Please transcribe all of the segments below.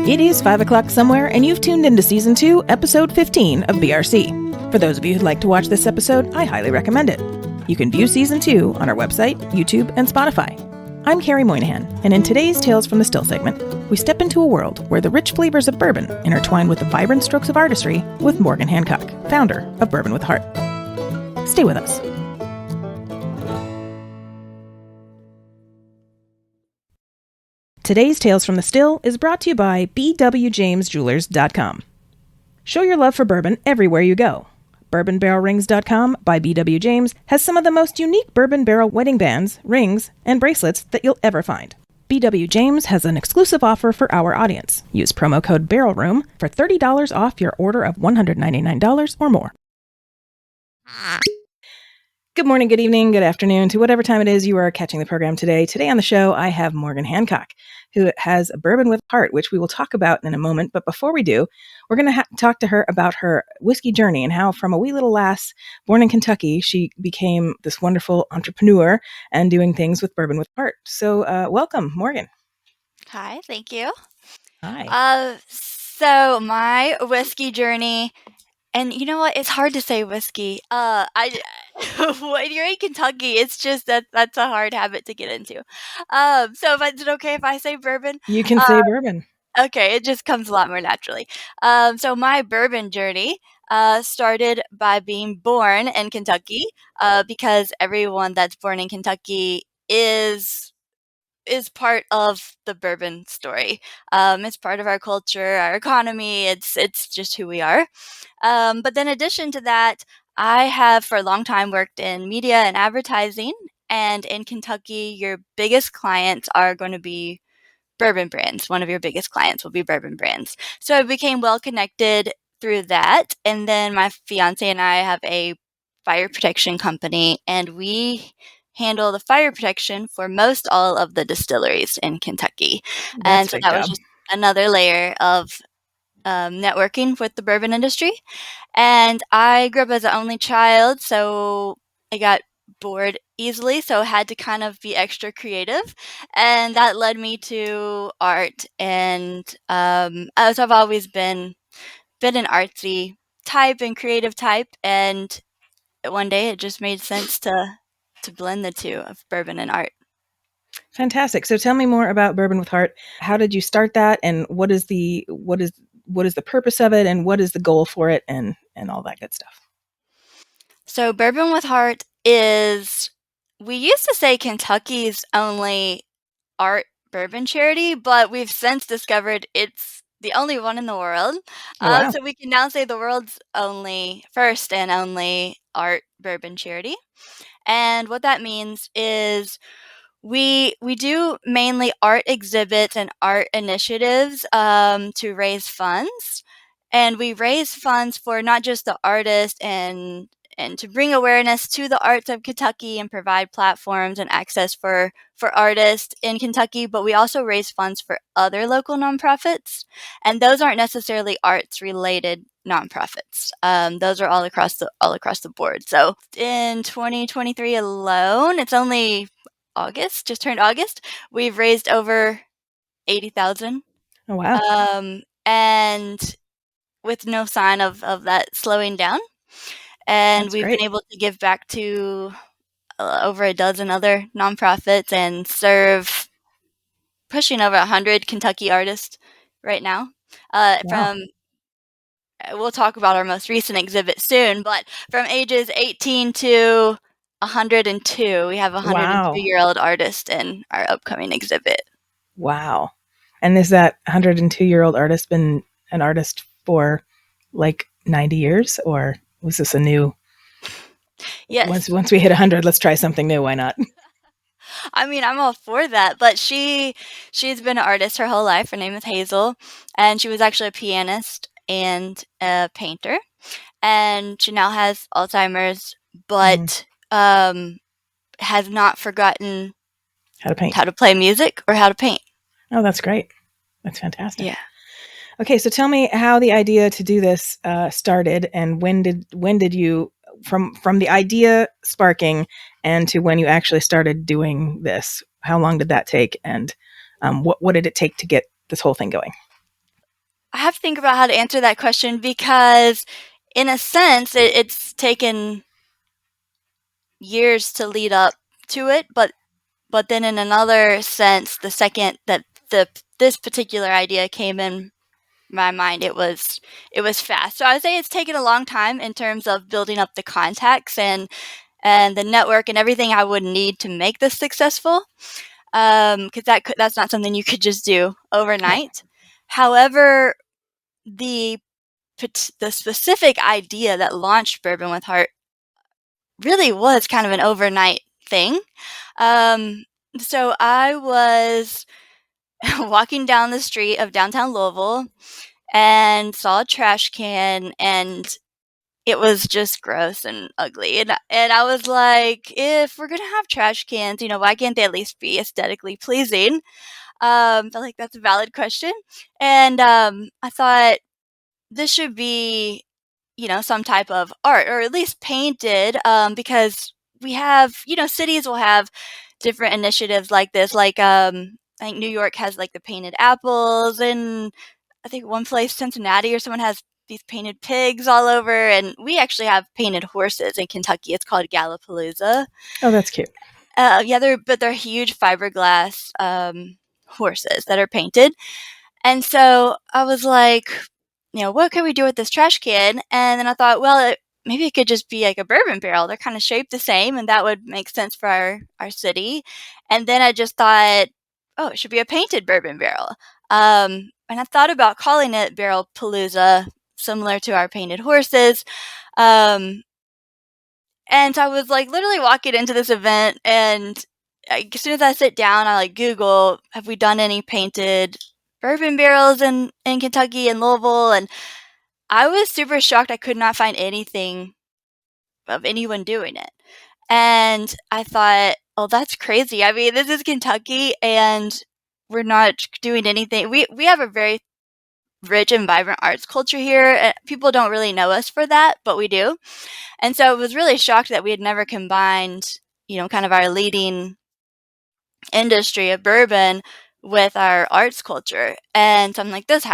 It is 5 o'clock somewhere, and you've tuned into Season 2, Episode 15 of BRC. For those of you who'd like to watch this episode, I highly recommend it. You can view Season 2 on our website, YouTube, and Spotify. I'm Carrie Moynihan, and in today's Tales from the Still segment, we step into a world where the rich flavors of bourbon intertwine with the vibrant strokes of artistry with Morgan Hancock, founder of Bourbon with Heart. Stay with us. Today's Tales from the Still is brought to you by bwjamesjewelers.com. Show your love for bourbon everywhere you go. Bourbonbarrelrings.com by B.W. James has some of the most unique bourbon barrel wedding bands, rings, and bracelets that you'll ever find. B.W. James has an exclusive offer for our audience. Use promo code BARRELROOM for $30 off your order of $199 or more. Good morning, good evening, good afternoon to whatever time it is you are catching the program today. Today on the show, I have Morgan Hancock, who has a Bourbon with Heart, which we will talk about in a moment. But before we do, we're going to talk to her about her whiskey journey and how from a wee little lass born in Kentucky, she became this wonderful entrepreneur and doing things with Bourbon with Heart. So welcome, Morgan. Hi, thank you. Hi. So my whiskey journey, and you know what? It's hard to say whiskey. When you're in Kentucky, it's just that's a hard habit to get into. So is it okay if I say bourbon? You can say bourbon. Okay, it just comes a lot more naturally. So my bourbon journey started by being born in Kentucky, because everyone that's born in Kentucky is part of the bourbon story. It's part of our culture, our economy. It's just who we are. But then in addition to that, I have for a long time worked in media and advertising. And in Kentucky, your biggest clients are going to be bourbon brands. One of your biggest clients will be bourbon brands. So I became well connected through that. And then my fiance and I have a fire protection company, and we handle the fire protection for most all of the distilleries in Kentucky. And so that was just another layer of networking with the bourbon industry. And I grew up as an only child, so I got bored easily, so I had to kind of be extra creative, and that led me to art. And as I've always been an artsy type and creative type, and one day it just made sense to blend the two of bourbon and art. Fantastic. So tell me more about Bourbon with Heart. How did you start that, and what is the purpose of it, and what is the goal for it, and all that good stuff? So Bourbon with Heart is, we used to say Kentucky's only art bourbon charity, but we've since discovered it's the only one in the world. Oh, wow. So we can now say the world's first and only art bourbon charity. And what that means is we do mainly art exhibits and art initiatives to raise funds. And we raise funds for not just the artist and to bring awareness to the arts of Kentucky and provide platforms and access for artists in Kentucky, but we also raise funds for other local nonprofits. And those aren't necessarily arts related nonprofits. Those are all across the board. So in 2023 alone, it's only August, just turned August, we've raised over $80,000. Oh, wow. And with no sign of that slowing down. And That's we've great. been able to give back to over a dozen other nonprofits and serve pushing over 100 Kentucky artists right now. Wow. We'll talk about our most recent exhibit soon, but from ages 18 to 102, we have a 102-year-old artist in our upcoming exhibit. Wow. And is that 102-year-old artist been an artist for like 90 years, or was this a new? Yes. Once we hit 100, let's try something new. Why not? I mean, I'm all for that, but she's been an artist her whole life. Her name is Hazel, and she was actually a pianist and a painter. And she now has Alzheimer's, but has not forgotten how to paint, how to play music, or how to paint. Oh, that's great. That's fantastic. Yeah. Okay, so tell me how the idea to do this started, and when did you, from the idea sparking and to when you actually started doing this, how long did that take, and what did it take to get this whole thing going? I have to think about how to answer that question because, in a sense, it's taken years to lead up to it, but then in another sense, the second that this particular idea came in my mind, it was fast. So I would say it's taken a long time in terms of building up the contacts and the network and everything I would need to make this successful. Because that's not something you could just do overnight. However, the specific idea that launched Bourbon with Heart really was kind of an overnight thing. So I was walking down the street of downtown Louisville and saw a trash can, and it was just gross and ugly. And I was like, if we're gonna have trash cans, why can't they at least be aesthetically pleasing? I feel like that's a valid question. And I thought this should be, some type of art or at least painted, because we have, cities will have different initiatives like this. Like, I think New York has like the painted apples, and I think one place, Cincinnati or someone, has these painted pigs all over. And we actually have painted horses in Kentucky. It's called Gallapalooza. Oh, that's cute. Yeah, they're huge fiberglass horses that are painted. And so I was like, what can we do with this trash can? And then I thought, well, maybe it could just be like a bourbon barrel. They're kind of shaped the same, and that would make sense for our city. And then I just thought, oh, it should be a painted bourbon barrel. And I thought about calling it Barrel Palooza, similar to our painted horses. And so I was like literally walking into this event, and as soon as I sit down, I like Google, have we done any painted bourbon barrels in Kentucky and Louisville? And I was super shocked. I could not find anything of anyone doing it. And I thought, oh, that's crazy. I mean, this is Kentucky, and we're not doing anything. We have a very rich and vibrant arts culture here. People don't really know us for that, but we do. And so I was really shocked that we had never combined, kind of our leading industry of bourbon with our arts culture. And so I'm like, this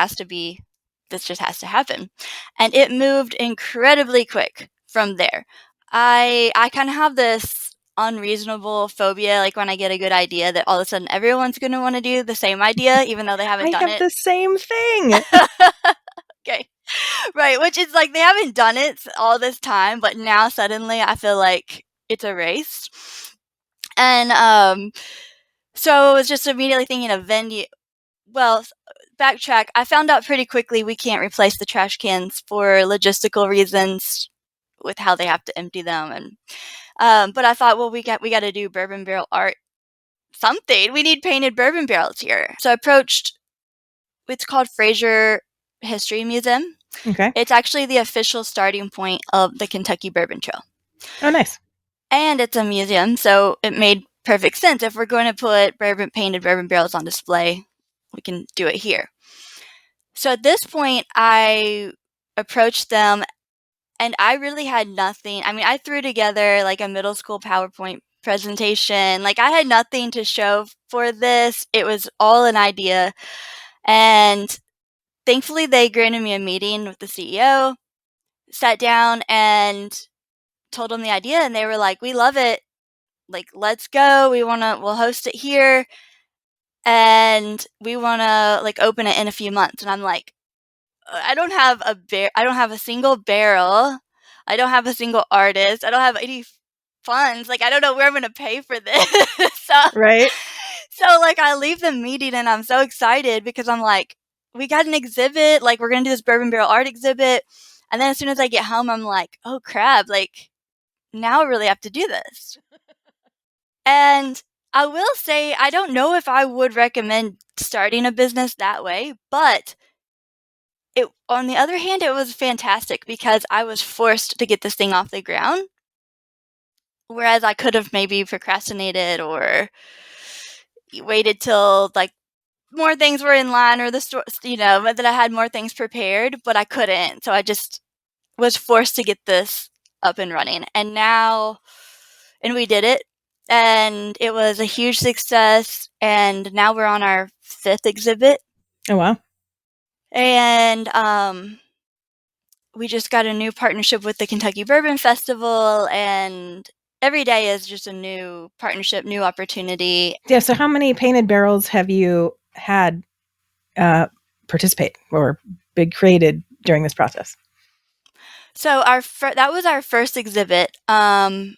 just has to happen. And it moved incredibly quick from there. I kind of have this unreasonable phobia, like when I get a good idea, that all of a sudden everyone's going to want to do the same idea, even though they haven't done I have it. the same thing. Okay. Right, which is like they haven't done it all this time, but now suddenly I feel like it's a race. And so I was just immediately thinking of venue. Well, backtrack. I found out pretty quickly we can't replace the trash cans for logistical reasons with how they have to empty them. And but I thought, well, we got to do bourbon barrel art. Something. We need painted bourbon barrels here. So I approached. It's called Fraser History Museum. Okay. It's actually the official starting point of the Kentucky Bourbon Trail. Oh, nice. And it's a museum, so it made perfect sense. If we're going to put painted bourbon barrels on display, we can do it here. So at this point, I approached them, and I really had nothing. I mean, I threw together like a middle school PowerPoint presentation. Like, I had nothing to show for this. It was all an idea. And thankfully, they granted me a meeting with the CEO, sat down and told them the idea, and they were like, we love it. Like, let's go. We'll host it here, and we want to like open it in a few months. And I'm like, I don't have a single barrel. I don't have a single artist. I don't have any funds. Like, I don't know where I'm going to pay for this. Right. So like I leave the meeting and I'm so excited because I'm like, we got an exhibit. Like, we're going to do this bourbon barrel art exhibit. And then as soon as I get home, I'm like, oh crap. Like, now I really have to do this. And I will say, I don't know if I would recommend starting a business that way, but on the other hand, it was fantastic because I was forced to get this thing off the ground. Whereas I could have maybe procrastinated or waited till like more things were in line, or the store, that I had more things prepared, but I couldn't. So I just was forced to get this up and running. And we did it. And it was a huge success. And now we're on our 5th exhibit. Oh, wow. And we just got a new partnership with the Kentucky Bourbon Festival, and every day is just a new partnership, new opportunity. Yeah. So how many painted barrels have you had participate or been created during this process? So that was our first exhibit, and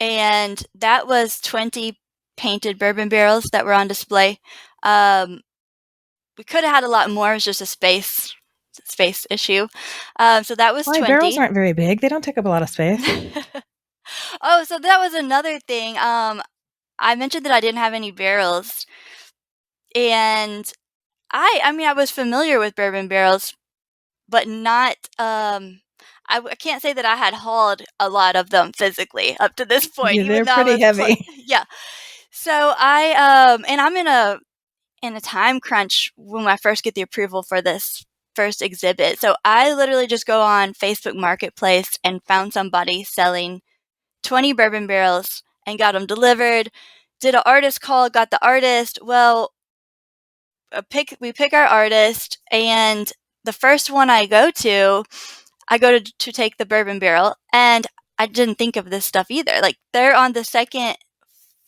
that was 20 painted bourbon barrels that were on display. We could have had a lot more. It was just a space issue. So that was Why, barrels 20. aren't very big. They don't take up a lot of space. Oh, so that was another thing. I mentioned that I didn't have any barrels, and I mean, I was familiar with bourbon barrels, but not. I can't say that I had hauled a lot of them physically up to this point, Yeah, even they're though I pretty was heavy. yeah. So and I'm in a time crunch when I first get the approval for this first exhibit. So I literally just go on Facebook Marketplace and found somebody selling 20 bourbon barrels and got them delivered. Did an artist call, got the artist. Well, we pick our artist, and the first one I go to take the bourbon barrel, and I didn't think of this stuff either. Like, they're on the second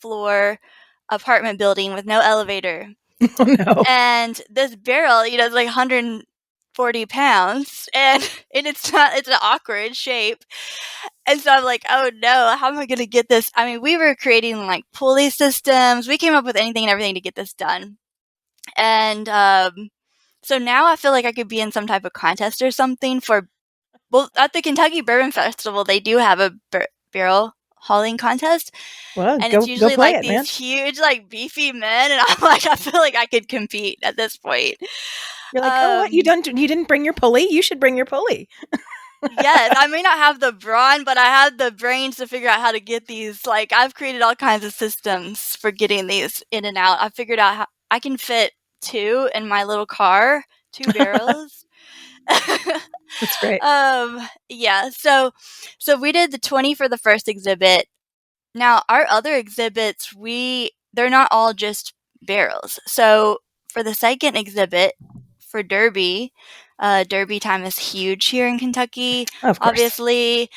floor apartment building with no elevator. Oh no. And this barrel, is like 140 pounds, and it's an awkward shape. And so I'm like, oh no, how am I going to get this? I mean, we were creating like pulley systems. We came up with anything and everything to get this done. And so now I feel like I could be in some type of contest or something well, at the Kentucky Bourbon Festival, they do have a barrel hauling contest. Well, And it's go usually play like it, man. these huge, like beefy men. And I'm like, I feel like I could compete at this point. You're like, oh, what? You Um, didn't bring your pulley? You should bring your pulley. yes, I may not have the brawn, but I have the brains to figure out how to get these. Like, I've created all kinds of systems for getting these in and out. I figured out how I can fit two in my little car, two barrels. That's great. Yeah, so we did the 20 for the first exhibit. Now, our other exhibits, they're not all just barrels. So for the second exhibit, for Derby, Derby time is huge here in Kentucky, Of course. obviously.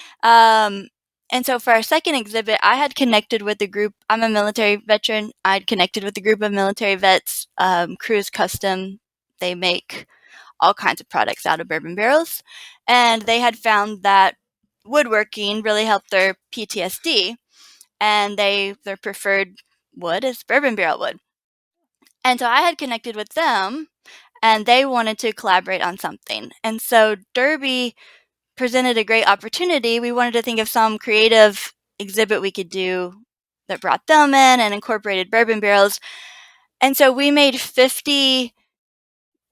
And so for our second exhibit, I had connected with a group. I'm a military veteran. I'd connected with a group of military vets, Cruise Custom. They make all kinds of products out of bourbon barrels. And they had found that woodworking really helped their PTSD, and their preferred wood is bourbon barrel wood. And so I had connected with them, and they wanted to collaborate on something. And so Derby presented a great opportunity. We wanted to think of some creative exhibit we could do that brought them in and incorporated bourbon barrels. And so we made 50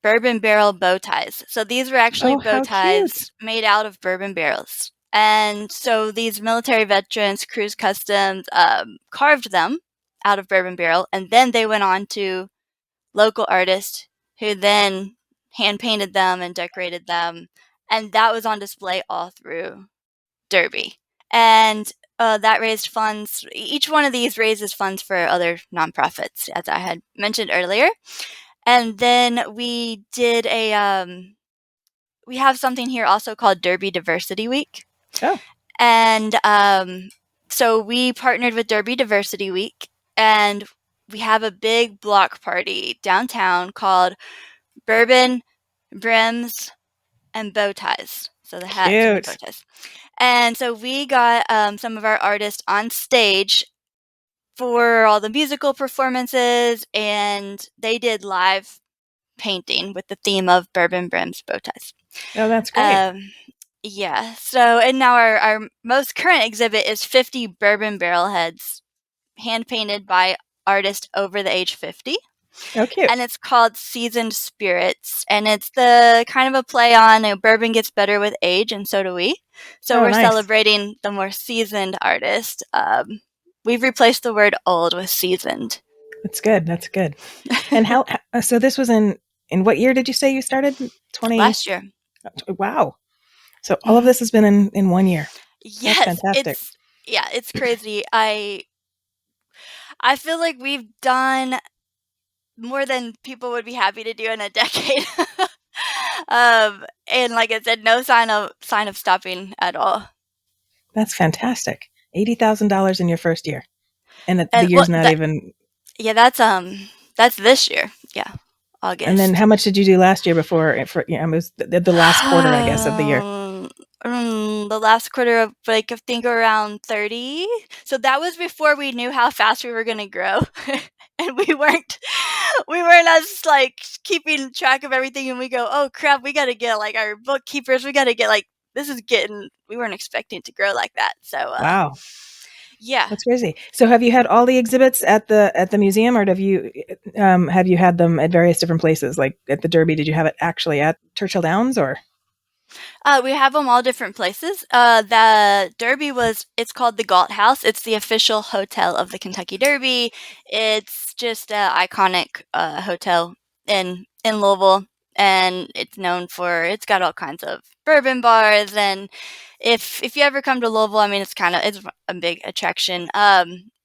bourbon barrel bow ties. So these were actually Oh, bow how cute. ties made out of bourbon barrels. And so these military veterans, Cruise Customs, carved them out of bourbon barrel, and then they went on to local artists who then hand painted them and decorated them, and that was on display all through Derby. And that raised funds. Each one of these raises funds for other nonprofits, as I had mentioned earlier. And then we did we have something here also called Derby Diversity Week. Oh, And so we partnered with Derby Diversity Week, and we have a big block party downtown called Bourbon, Brims, and Bow Ties. So the hats and the bow cute. ties. And so we got some of our artists on stage for all the musical performances, and they did live painting with the theme of bourbon brims, bow ties. Oh, that's great. Um, yeah. So, and now our most current exhibit is 50 bourbon barrel heads, hand painted by artists over the age 50. Oh, cute. And it's called Seasoned Spirits. And it's the kind of a play on bourbon gets better with age, and so do we. So Oh, we're nice. celebrating the more seasoned artist. We've replaced the word old with seasoned. That's good. That's good. And so this was in what year did you say you started? 20. Last year. Wow. So all of Mhm. this has been in 1 year. That's Yes, fantastic. it's crazy. I feel like we've done more than people would be happy to do in a decade. And like I said, no sign of stopping at all. That's fantastic. $80,000 in your first year, and the And year's not even. yeah, that's this year. Yeah, And then how August. much did you do last year before? It was the last quarter, I guess, of the year. The last quarter of like I think around 30. So that was before we knew how fast we were going to grow. And we weren't as like keeping track of everything, and we go, "Oh crap, we got to get like our bookkeepers, we got to get like this is getting we weren't expecting to grow like that." So Wow, yeah. that's crazy. So have you had all the exhibits at the museum, or have you had them at various different places? Like at the Derby, did you have it actually at Churchill Downs, or? We have them all different places. The Derby it's called the Galt House. It's the official hotel of the Kentucky Derby. It's just an iconic hotel in Louisville, and it's got all kinds of bourbon bars. And if you ever come to Louisville, I mean, it's a big attraction.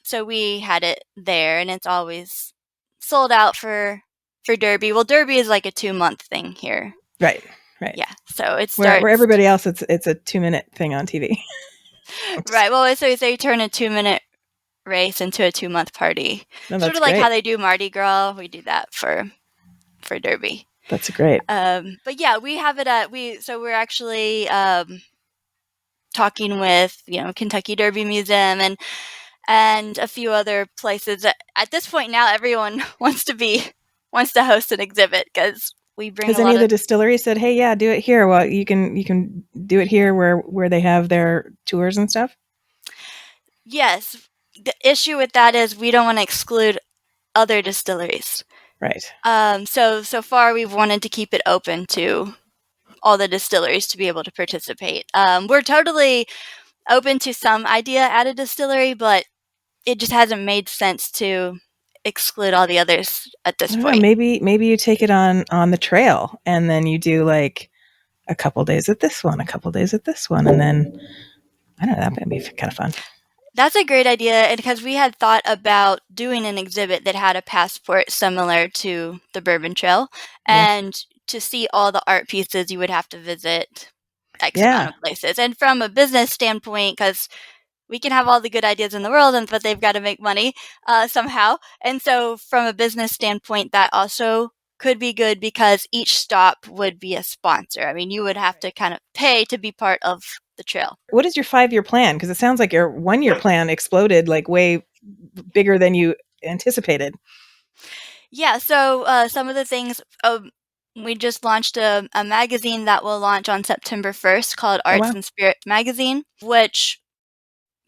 So we had it there, and it's always sold out for Derby. Well, Derby is like a 2-month thing here. Right, right. Yeah, so it Where starts everybody else, it's a 2-minute thing on TV. right. Well, so they turn a 2-minute race into a 2-month party, No, sort that's of like how great. they do Mardi Gras. We do that for Derby. That's great. But yeah, we have it at so we're actually talking with Kentucky Derby Museum and a few other places. At this point now, everyone wants to host an exhibit because we bring Has a any lot of the of. distilleries said, "Hey, yeah, do it here"? Well, you can do it here where they have their tours and stuff. Yes, the issue with that is we don't want to exclude other distilleries. Right. So far we've wanted to keep it open to all the distilleries to be able to participate. We're totally open to some idea at a distillery, but it just hasn't made sense to exclude all the others at I this don't know. point. Maybe you take it on the trail, and then you do like a couple days at this one, a couple days at this one, and then I don't know. That might be kind of fun. That's a great idea, and because we had thought about doing an exhibit that had a passport similar to the Bourbon Trail, Yeah. and to see all the art pieces, you would have to visit X amount Yeah. of places. And from a business standpoint, because we can have all the good ideas in the world, but they've got to make money somehow. And so, from a business standpoint, that also could be good because each stop would be a sponsor. I mean, you would have to kind of pay to be part of the trail. What is your 5-year plan? Because it sounds like your 1-year plan exploded like way bigger than you anticipated. Yeah, so some of the things we just launched a magazine that will launch on September 1st called Oh Arts wow. and Spirit Magazine, which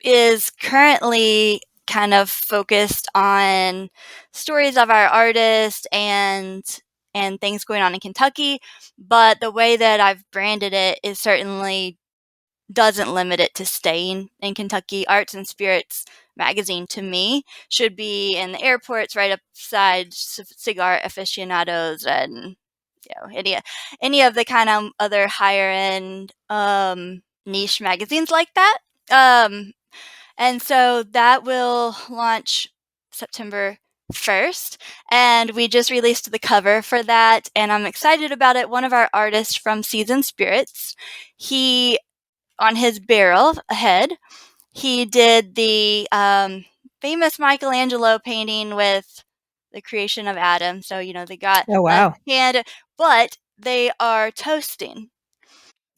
is currently kind of focused on stories of our artists and things going on in Kentucky, but the way that I've branded it is certainly doesn't limit it to staying in Kentucky. Arts and Spirits magazine to me should be in the airports right upside cigar aficionados and any of the kind of other higher end niche magazines like that. Um, and so that will launch September 1st. And we just released the cover for that. And I'm excited about it. One of our artists from Seasoned Spirits, he, on his barrel head, he did the famous Michelangelo painting with the creation of Adam. So, they got Oh a wow. hand, but they are toasting.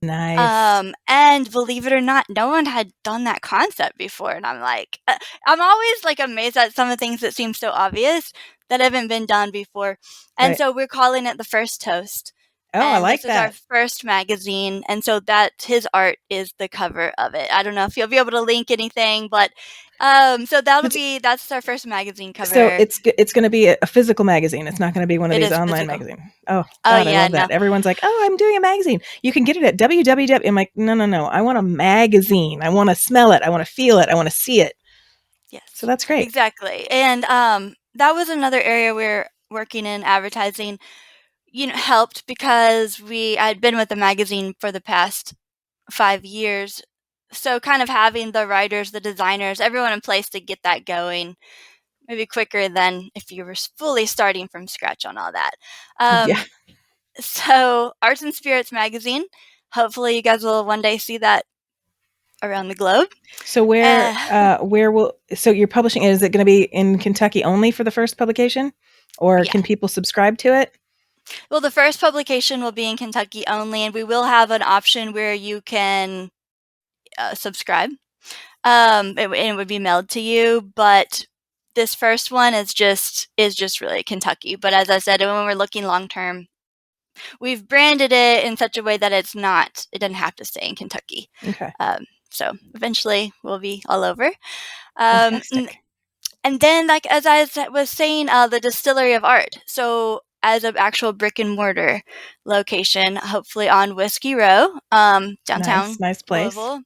Nice. And believe it or not, no one had done that concept before. And I'm like, I'm always like amazed at some of the things that seem so obvious that haven't been done before. And Right. so we're calling it the First Toast. Oh, I And like this is our that. first magazine. And so that his art is the cover of it. I don't know if you'll be able to link anything, but so It's, that's our first magazine so cover. it's going to be a physical magazine. It's not going to be one of It these is online physical. magazines. Oh Oh God, I yeah, love no. that. Everyone's like, "Oh, I'm doing a magazine." You can get it at www. I'm like, no, no, no. I want a magazine. I want to smell it. I want to feel it. I want to see it. So Yes. that's great. Exactly. And that was another area we're working in advertising, helped because I'd been with the magazine for the past 5 years. So kind of having the writers, the designers, everyone in place to get that going, maybe quicker than if you were fully starting from scratch on all that. Yeah. Um, So Arts and Spirits magazine. Hopefully you guys will one day see that around the globe. So so you're publishing, is it going to be in Kentucky only for the first publication, or Yeah. can people subscribe to it? Well, the first publication will be in Kentucky only, and we will have an option where you can subscribe. It would be mailed to you, but this first one is just really Kentucky. But as I said, when we're looking long term, we've branded it in such a way that it doesn't have to stay in Kentucky. Okay. So eventually we'll be all over. Fantastic. And then, like as I was saying, the Distillery of Art. So as an actual brick and mortar location, hopefully on Whiskey Row, downtown Nice place. Louisville.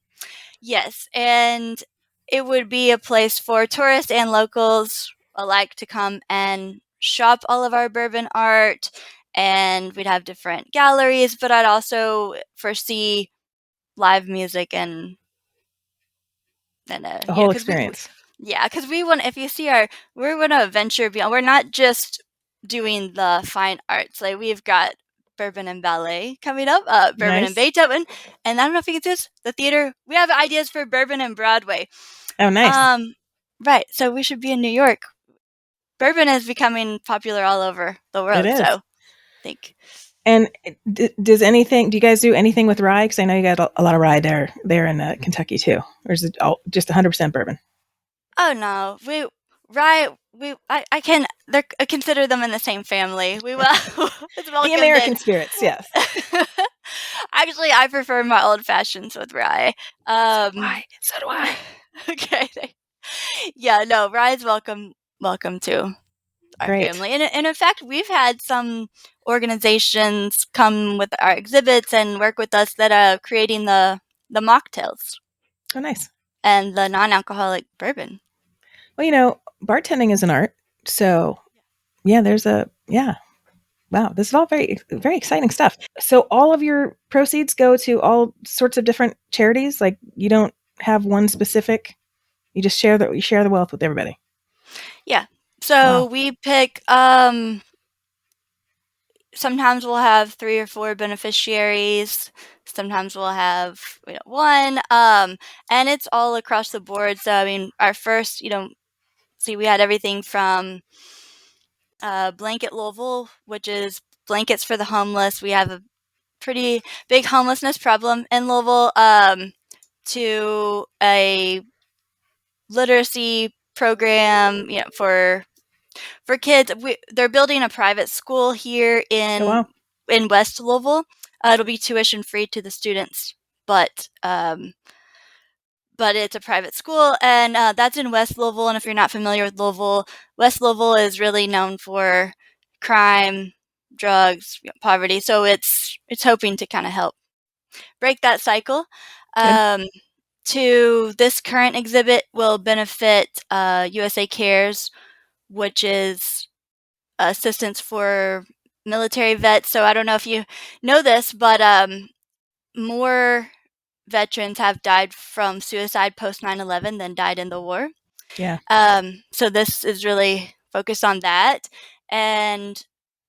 Yes, and it would be a place for tourists and locals alike to come and shop all of our bourbon art, and we'd have different galleries, but I'd also foresee live music and The whole experience. because we want, if you see we want to venture beyond. We're not just doing the fine arts. Like we've got Bourbon and Ballet coming up, Bourbon and Beethoven, and I don't know if you can see this, the theater. We have ideas for Bourbon and Broadway. Oh, nice. Right. So we should be in New York. Bourbon is becoming popular all over the world. It is. So I think. And do you guys do anything with rye? Because I know you got a lot of rye there in Kentucky too. Or is it just 100% bourbon? Oh no, I consider them in the same family. We will. The American spirits, yes. Actually, I prefer my old fashions with rye. So do I. Okay. Yeah, no, rye is welcome to our family. And in fact, we've had some organizations come with our exhibits and work with us that are creating the mocktails. Oh, nice. And the non-alcoholic bourbon. Well, bartending is an art. So, yeah, wow, this is all very, very exciting stuff. So all of your proceeds go to all sorts of different charities? Like you don't have one specific, you just share the wealth with everybody? Yeah. So we pick, sometimes we'll have 3 or 4 beneficiaries. Sometimes we'll have one, and it's all across the board. So I mean, our first, we had everything from Blanket Louisville, which is blankets for the homeless. We have a pretty big homelessness problem in Louisville, to a literacy program, for kids. They're building a private school here in West Louisville. It'll be tuition free to the students, but it's a private school, and that's in West Louisville. And if you're not familiar with Louisville, West Louisville is really known for crime, drugs, poverty. So it's hoping to kind of help break that cycle. To this current exhibit will benefit USA Cares, which is assistance for military vets. So I don't know if you know this, but more veterans have died from suicide post 9/11 than died in the war. Yeah. So this is really focused on that, and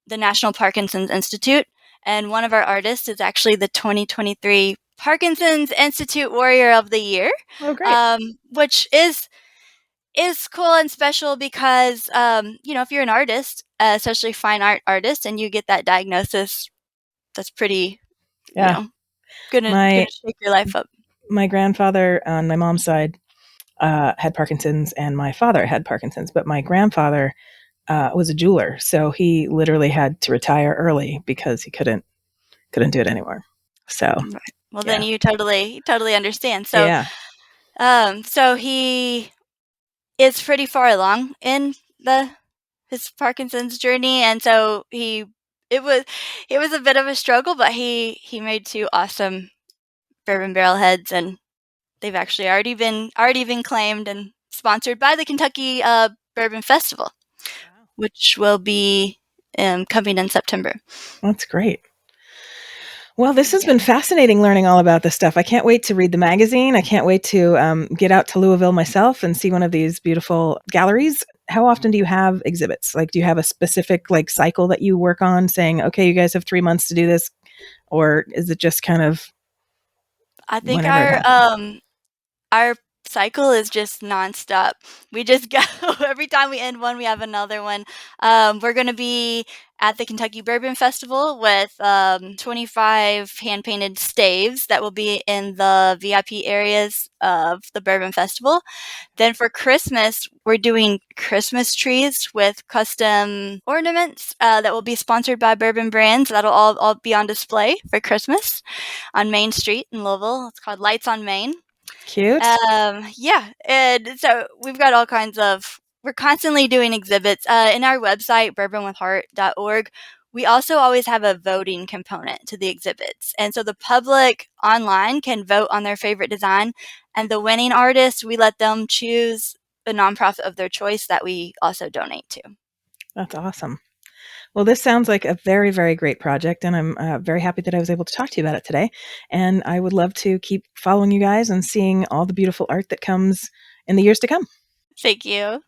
the National Parkinson's Institute. And one of our artists is actually the 2023 Parkinson's Institute Warrior of the Year. Oh, great. Which is cool and special because, if you're an artist, especially fine art artist, and you get that diagnosis, that's pretty, gonna shake your life up. My grandfather on my mom's side had Parkinson's, and my father had Parkinson's, but my grandfather was a jeweler, so he literally had to retire early because he couldn't do it anymore. So, well, then you totally understand. So, so he is pretty far along in his Parkinson's journey, and so it was a bit of a struggle, but he made 2 awesome bourbon barrel heads, and they've actually already been claimed and sponsored by the Kentucky Bourbon Festival, which will be coming in September. That's great. Well, this has been fascinating learning all about this stuff. I can't wait to read the magazine. I can't wait to get out to Louisville myself and see one of these beautiful galleries. how often do you have exhibits? Like, do you have a specific like cycle that you work on saying, okay, you guys have 3 months to do this? Or is it just kind of I think whenever it happens? our cycle is just nonstop. We just go every time we end one, we have another one. We're going to be at the Kentucky Bourbon Festival with 25 hand painted staves that will be in the VIP areas of the Bourbon Festival. Then for Christmas, we're doing Christmas trees with custom ornaments that will be sponsored by bourbon brands. That'll all be on display for Christmas on Main Street in Louisville. It's called Lights on Main. Cute. Yeah, and so we've got all kinds of. We're constantly doing exhibits. In our website, bourbonwithheart.org, we also always have a voting component to the exhibits. And so the public online can vote on their favorite design, and the winning artists, we let them choose a nonprofit of their choice that we also donate to. That's awesome. Well, this sounds like a very, very great project, and I'm very happy that I was able to talk to you about it today. And I would love to keep following you guys and seeing all the beautiful art that comes in the years to come. Thank you.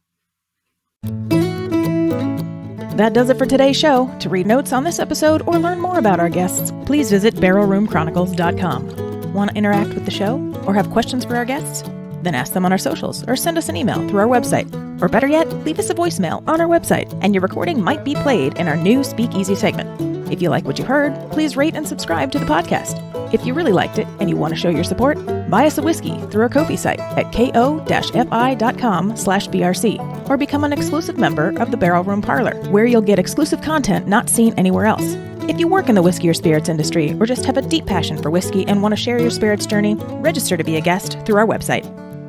That does it for today's show. To read notes on this episode or learn more about our guests, please visit barrelroomchronicles.com. Want to interact with the show or have questions for our guests? Then ask them on our socials or send us an email through our website. Or better yet, leave us a voicemail on our website, and your recording might be played in our new Speakeasy segment. If you like what you heard, please rate and subscribe to the podcast. If you really liked it and you want to show your support, buy us a whiskey through our Ko-fi site at ko-fi.com/BRC, or become an exclusive member of the Barrel Room Parlor, where you'll get exclusive content not seen anywhere else. If you work in the whiskey or spirits industry, or just have a deep passion for whiskey and want to share your spirits journey, register to be a guest through our website.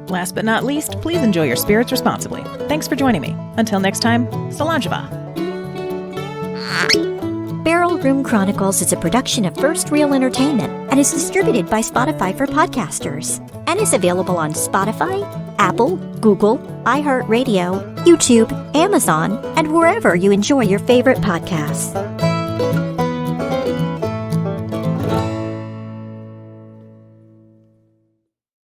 Last but not least, please enjoy your spirits responsibly. Thanks for joining me. Until next time, Solangeava. Barrel Room Chronicles is a production of First Reel Entertainment and is distributed by Spotify for podcasters and is available on Spotify, Apple, Google, iHeartRadio, YouTube, Amazon, and wherever you enjoy your favorite podcasts.